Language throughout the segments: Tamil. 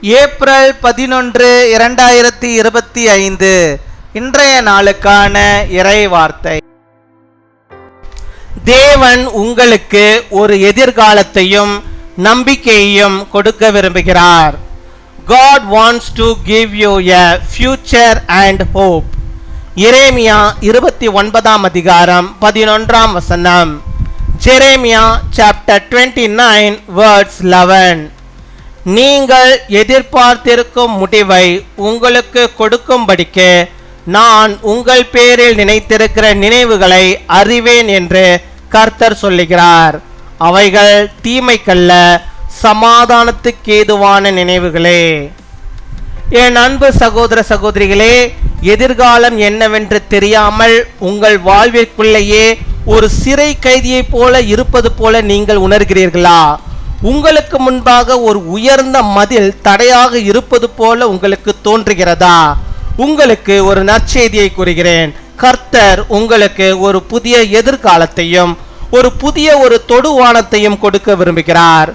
ஏப்ரல் 11, 2025 இன்றைய நாளுக்கான இறை வார்த்தை. தேவன் உங்களுக்கு ஒரு எதிர்காலத்தையும் நம்பிக்கையையும் கொடுக்க விரும்புகிறார். God wants to give you a future and hope. எரேமியா 29 அதிகாரம் 11 வசனம். Jeremiah chapter 29 verse 11. நீங்கள் எதிர்பார்த்திருக்கும் முடிவை உங்களுக்கு கொடுக்கும்படிக்கு நான் உங்கள் பேரில் நினைத்திருக்கிற நினைவுகளை அறிவேன் என்று கர்த்தர் சொல்லுகிறார். அவைகள் தீமைக்கல்ல, சமாதானத்துக்கு ஏதுவான நினைவுகளே. என் அன்பு சகோதர சகோதரிகளே, எதிர்காலம் என்னவென்று தெரியாமல் உங்கள் வாழ்விற்குள்ளேயே ஒரு சிறை கைதியை போல இருப்பது போல நீங்கள் உணர்கிறீர்களா? உங்களுக்கு முன்பாக ஒரு உயர்ந்த மதில் தடையாக இருப்பது போல உங்களுக்கு தோன்றுகிறதா? உங்களுக்கு ஒரு நற்செய்தியை கூறுகிறேன். கர்த்தர் உங்களுக்கு ஒரு புதிய எதிர்காலத்தையும் ஒரு புதிய தொடுவானத்தையும் கொடுக்க விரும்புகிறார்.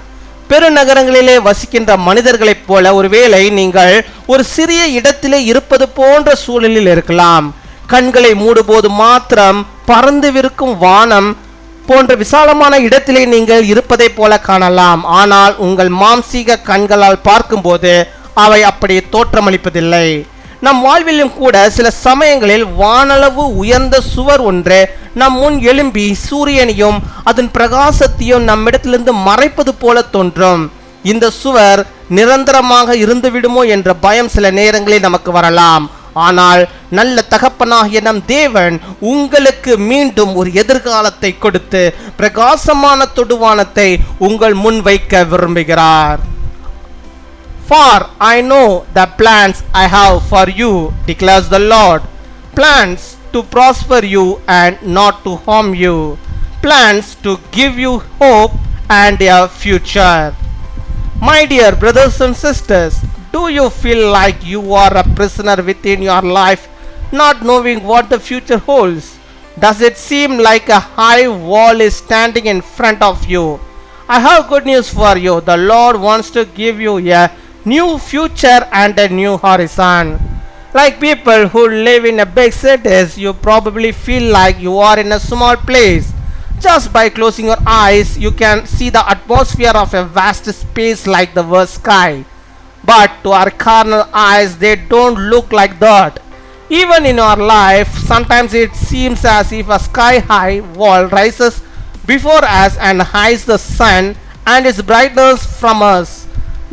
பெருநகரங்களிலே வசிக்கின்ற மனிதர்களைப் போல ஒருவேளை நீங்கள் ஒரு சிறிய இடத்திலே இருப்பது போன்ற சூழலில் இருக்கலாம். கண்களை மூடும்போது மாத்திரம் பறந்துவிருக்கும் வானம் போன்ற விசாலமான இடத்திலே நீங்கள் இருப்பதை போல காணலாம். ஆனால் உங்கள் மாம்சீக கண்களால் பார்க்கும்போது அவை அப்படி தோற்றமளிப்பதில்லை. நம் வாழ்விலும் கூட சில சமயங்களில் வானளவு உயர்ந்த சுவர் ஒன்று நம் முன் எழும்பி சூரியனையும் அதன் பிரகாசத்தையும் நம்மிடத்திலிருந்து மறைப்பது போல தோன்றும். இந்த சுவர் நிரந்தரமாக இருந்துவிடுமோ என்ற பயம் சில நேரங்களில் நமக்கு வரலாம். ஆனால் நல்ல தகப்பனாகிய நம் தேவன் உங்களுக்கு மீண்டும் ஒரு எதிர்காலத்தை கொடுத்து பிரகாசமான தொடுவானத்தை உங்கள் முன் வைக்க விரும்புகிறார். For I know the plans I have for you, declares the Lord. Plans to prosper you and not to harm you. Plans to give you hope and a future. My dear brothers and sisters, do you feel like you are a prisoner within your life, not knowing what the future holds? Does it seem like a high wall is standing in front of you? I have good news for you. The Lord wants to give you a new future and a new horizon. Like people who live in a big cities, you probably feel like you are in a small place. Just by closing your eyes, you can see the atmosphere of a vast space like the vast sky. But to our carnal eyes, they don't look like that. Even in our life, sometimes it seems as if a sky-high wall rises before us and hides the sun and its brightness from us.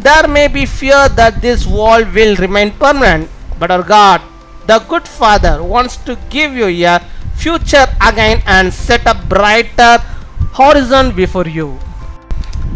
There may be fear that this wall will remain permanent, but our God, the good Father, wants to give you a future again and set a brighter horizon before you.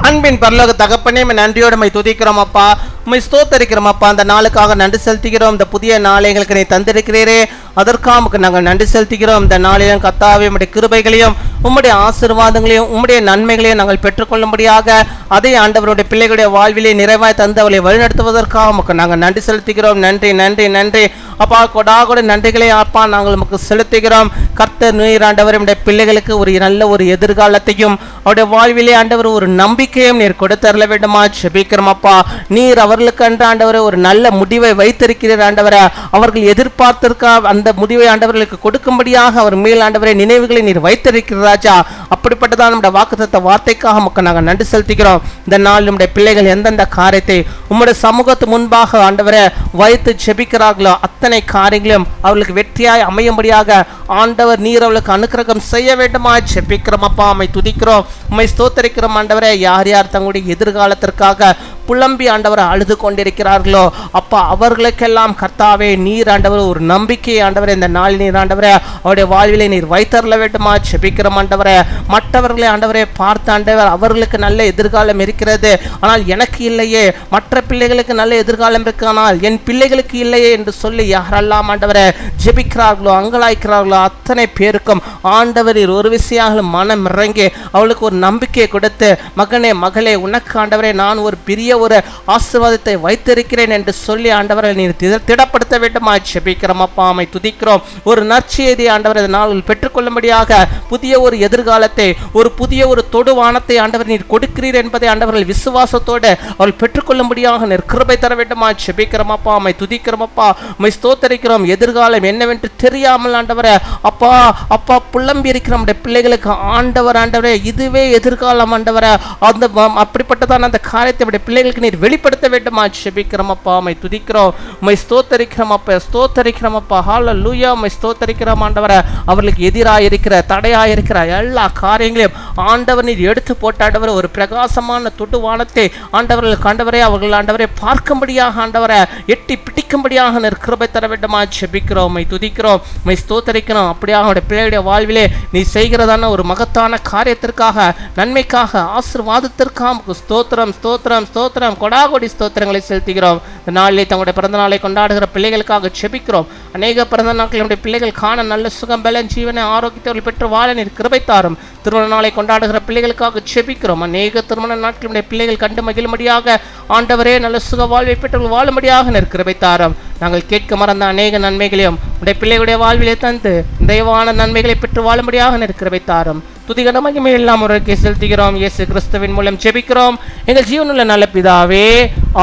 அன்பின் பரலோக தகப்பனே, நன்றியோடு மை துதிக்கிறோம் அப்பா, உம்மை ஸ்தோத்தரிக்கிறோம் அப்பா. அந்த நாளுக்காக நன்றி செலுத்துகிறோம். இந்த புதிய நாளை எங்களுக்கு நீ தந்திருக்கிறீரே, அதற்காக நாங்கள் நன்றி செலுத்துகிறோம். இந்த நாளிலும் கர்த்தாவே, உம்முடைய கிருபைகளையும் உம்முடைய ஆசீர்வாதங்களையும் உம்முடைய நன்மைகளையும் நாங்கள் பெற்றுக்கொள்ளும்படியாக அதே ஆண்டவருடைய பிள்ளைகளுடைய வாழ்விலே நிறைவாய் தந்து அவளை வழிநடத்துவதற்காக உமக்கு நாங்கள் நன்றி செலுத்துகிறோம். நன்றி நன்றி நன்றி அப்பா. கொடாகொட நன்றிகளை அப்பா நாங்கள் உமக்கு செலுத்துகிறோம். கர்த்தர் நீர் ஆண்டவர் நம்முடைய பிள்ளைகளுக்கு ஒரு நல்ல எதிர்காலத்தையும் அவருடைய வாழ்விலே ஆண்டவர் ஒரு நம்பிக்கையும் நீர் கொடுத்தரல வேண்டுமா ஜெபிக்கிறோம் அப்பா. நீர் அவர்களுக்கு அன்று ஆண்டவரை ஒரு நல்ல முடிவை வைத்திருக்கிறீர் ஆண்டவரை. அவர்கள் எதிர்பார்த்திருக்க அந்த முடிவை ஆண்டவர்களுக்கு கொடுக்கும்படியாக அவர் மேல் ஆண்டவரை நினைவுகளை நீர் வைத்திருக்கிறார் ராஜா. அப்படிப்பட்டதான் நம்முடைய வாக்குத்தத்த வார்த்தைக்காக மக்கள் நாங்கள் நன்றி செலுத்துகிறோம். இந்த நாள் நம்முடைய பிள்ளைகள் எந்தெந்த காரியத்தை உம்முடைய சமூகத்து முன்பாக ஆண்டவரை வைத்து ஜெபிக்கிறார்களோ அத்தனை காரியங்களும் அவர்களுக்கு வெற்றியாய் அமையும்படியாக ஆண்டவர் நீர் அவளுக்கு அனுக்கிரகம் செய்ய வேண்டுமா ஜெபிக்கிறோம் அப்பா. உம்மை துதிக்கிறோம், உம்மை ஸ்தோத்தரிக்கிறோம் ஆண்டவரே. யார் யார் தங்களுடைய எதிர்காலத்திற்காக புலம்பி ஆண்டவரை அழுது கொண்டிருக்கிறார்களோ அப்பா, அவர்களுக்கெல்லாம் கர்த்தாவே நீர் ஆண்டவர் ஒரு நம்பிக்கையை ஆண்டவரை இந்த நாள் நீர் ஆண்டவரை அவருடைய வாழ்விலை நீர் வைத்தரல வேண்டுமா ஜெபிக்கிறோம் ஆண்டவரை. மற்றவர்களை ஆண்டவரை பார்த்து ஆண்டவர் அவர்களுக்கு நல்ல எதிர்காலம் இருக்கிறது, ஆனால் எனக்கு இல்லையே, மற்ற பிள்ளைகளுக்கு நல்ல எதிர்காலம் இருக்கு, ஆனால் என் பிள்ளைகளுக்கு இல்லையே என்று சொல்லி யாரெல்லாம் ஆண்டவரை ஜெபிக்கிறார்களோ அங்கலாய்க்கிறார்களோ அத்தனை பேருக்கும் ஆண்டவர் ஒரு விஷயம் மனம் இறங்கி அவளுக்கு ஒரு நம்பிக்கையை கொடுத்து, மகனே மகளே, உனக்கு ஆண்டவரே நான் ஒரு பெரிய ஒரு ஆசீர்வாதத்தை வைத்திருக்கிறேன் என்று சொல்லி ஆண்டவரை நீர் திடப்படுத்த வேண்டுமா ஜெபிக்கிறோம் அப்பா. ஆமை துதிக்கிறோம். ஒரு நற்செய்தி ஆண்டவர் இந்த நாளில் பெற்றுக்கொள்ளும்படியாக புதிய ஒரு எதிர்காலத்தை, ஒரு புதிய ஒரு தொடுவானத்தை ஆண்டவர் நீர் கொடுக்கிறீர் என்பதை ஆண்டவர்கள் விசுவாசத்தோடு அவள் பெற்றுக்கொள்ளும்படியாக நீர் கிருபை தர வேண்டுமா ஜெபிக்கிறோம் அப்பா. ஆமை துதிக்கிறோம் அப்பா. உம்மை ஸ்தோத்தரிக்கிறோம். எதிர்காலம் என்னவென்று தெரியாமல் ஆண்டவரே அப்பா அப்பா புலம்பி இருக்கிற நம்முடைய பிள்ளைகளுக்கு ஆண்டவரே இதுவே எதிர்காலம் ஆண்டவரே, அந்த அப்படிப்பட்டதான அந்த காரியத்தை நம்முடைய பிள்ளைகளுக்கு நீர் வெளிப்படுத்த வேண்டுமா ஜெபிக்கிறோம் அப்பா. உம்மை துதிக்கிறோம். உம்மை ஸ்தோத்தரிக்கிறோம் அப்பா. ஸ்தோத்தரிக்கிறோம் அப்பா. ஹல்லேலூயா. உம்மை ஸ்தோத்தரிக்கிறோம் ஆண்டவரே. அவர்களுக்கு எதிராக இருக்கிற, தடையாக இருக்கிற எல்லா காரியங்களையும் ஆண்டவர் நீர் எடுத்து போட்ட ஆண்டவரே ஒரு பிரகாசமான தொடுவானத்தை ஆண்டவர்களுக்கு ஆண்டவரே அவர்கள் ஆண்டவரை பார்க்கும்படியாக ஆண்டவரை எட்டி பிடிக்கும்படியாக நீர் கிருபை தர வேண்டுமா ஜெபிக்கிறோம். உம்மை துதிக்கிறோம். உம்மை ஸ்தோத்தரிக்கிறோம். அப்படியாக அவருடைய பிள்ளையுடைய வாழ்விலே நீ செய்கிறதான ஒரு மகத்தான காரியத்திற்காக, நன்மைக்காக, ஆசீர்வாதத்திற்காக ஸ்தோத்திரம் ஸ்தோத்திரம் ஸ்தோத்திரம் கொடாகொடி ஸ்தோத்திரங்களை செலுத்துகிறோம். இந்த நாளிலே தங்களுடைய பிறந்த நாளை கொண்டாடுகிற பிள்ளைகளுக்காக ஜெபிக்கிறோம். அநேக பிறந்த நாட்கள் நம்முடைய பிள்ளைகள் காண நல்ல சுகம், பலன், ஜீவனை, ஆரோக்கியத்தை பெற்று வாழ நீர் கிருபை தாரும். திருமண நாளை கொண்டாடுகிற பிள்ளைகளுக்காக ஜெபிக்கிறோம். அநேக திருமண நாட்களுடைய பிள்ளைகள் கண்டு மகிழும்படியாக ஆண்டவரே நல்ல சுக வாழ்வை பெற்று வாழும்படியாக நீர் கிருபை தாரும். நாங்கள் கேட்க மறந்த அநேக நன்மைகளையும் உடைய பிள்ளைகளுடைய வாழ்விலே தந்து தெய்வான நன்மைகளை பெற்று வாழும்படியாக நீர் கிருபை தாரும். துதிகன மகிமை எல்லாம் ஒருவருக்கே செலுத்துகிறோம். இயேசு கிறிஸ்துவின் மூலம் ஜெபிக்கிறோம் எங்கள் ஜீவனுள்ள நல்ல பிதாவே.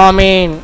ஆமேன்.